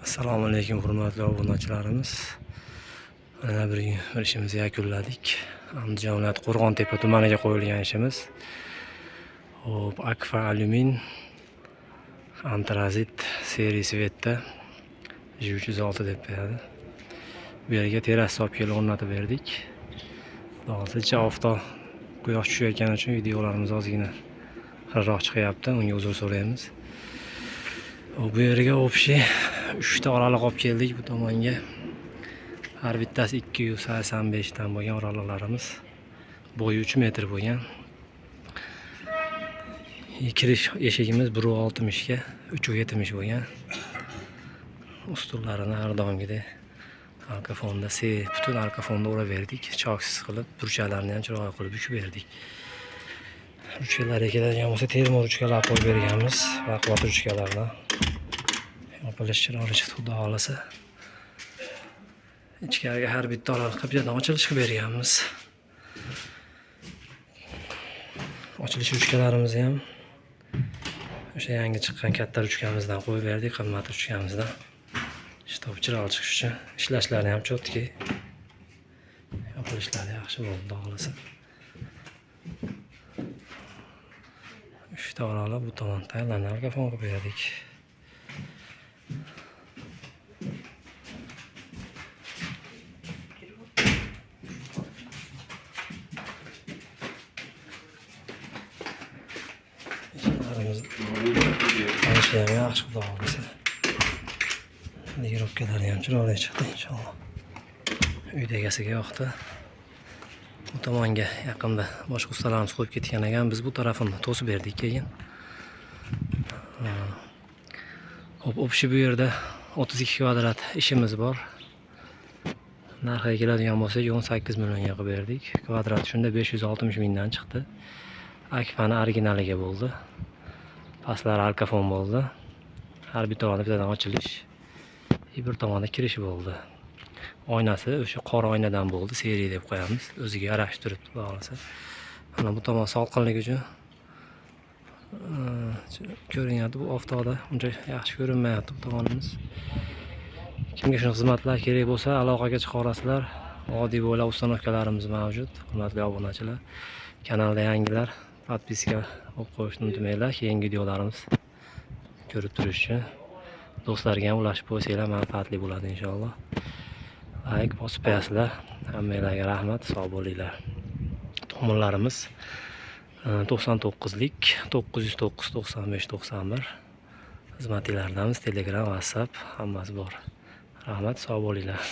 Assalomu alaykum hurmatli obunachilarimiz. Mana bir ishimizni yakunladik. Andijon viloyati Qo'rg'ontepa tumaniga qo'yilgan ishimiz. Hop, Akfa alyumin antrazit seriyasi vetda 306 deb beradi. Bu yerga teras olib kelib o'rnatib berdik. Hozircha oftob quyosh tushayotgani uchun videolarimiz ozgina xirroq chiqyapti. Unga uzr so'raymiz. Bu yerga общий 3 ta oraliq olib keldik bu tomonga. Har bittasi 285 dan bo'lgan oraliqlarimiz. Bo'yi 3 metr bo'lgan. Kirish eshigimiz 1.60 ga 3.70 bo'lgan. Ustullarini har doimgidek arka fonda butun arka fonda o'rab berdik. Choksiz qilib, burchalarni ham chiroyli qilib bukib berdik. Ruchkalarga keladigan bo'lsa, termo ruchkalar qo'yib berganmiz. Baquvvat ruchkalardan. Yopilish chiroyli chiqdi, xudo xolasa. Ichkariga har bitta oraliqqa bittadan ochilish qilib berganmiz. Ochilish ruchkalarimizni ham o'sha yangi chiqqan katta ruchkamizdan qo'yib berdik, qimmat ruchkamizdan. Shtob chiroyli chiqish uchun ishlashlari ham chotki. Yopilishlari yaxshi bo'ldi, xudo xolasa. 3 ta oraliq bu tomon tayyorlanib arka fon qilib berdik. Ancha yaxshi, xudo xolasa. Ligirovkalarni ham chiroyli chiqdi inshaalloh. Uyda egasiga yoqdi. Bu tomonga yaqinda boshqa ustalarimiz qo'yib ketgan ekan, biz bu tarafini to'sib berdik keyin. Hop, общий bu yerda 32 kvadrat ishimiz bor. Narxiga keladigan bo'lsak 18 millionga qilib berdik. Kvadrat shunda 560 mingdan chiqdi. Akfani originaliga bo'ldi. Pastlari arka fon bo'ldi. Har bir tomonda bittadan ochilish, bir tomonda kirish bo'ldi. Oynasi o'sha qora oynadan bo'ldi, seriya deb qo'yamiz. O'ziga yarashib turibdi, xudo xolasa. Mana bu tomon salqinlik uchun ko'rinyapti, bu oftobda uncha yaxshi ko'rinmayapti bu tomonimiz. Kimga shunday xizmatlar kerak bo'lsa, aloqaga chiqa olasizlar. Oddiy bo'ylab ustanovkalarimiz mavjud. Hurmatli obunachilar, kanalda yangilar podpiska olib qo'yishni unutmanglar. Keyingi videolarimiz ko'rib turish uchun do'stlarga ham ulashib qo'ysanglar manfaatli bo'ladi inshaalloh. Like bosib qo'yasizlar. Hammanglarga rahmat, sog' bo'linglar. To'monlarimiz 99lik 909 95 91 xizmatlaridamiz. Telegram, WhatsApp hammasi bor. Rahmat, sog' bo'linglar.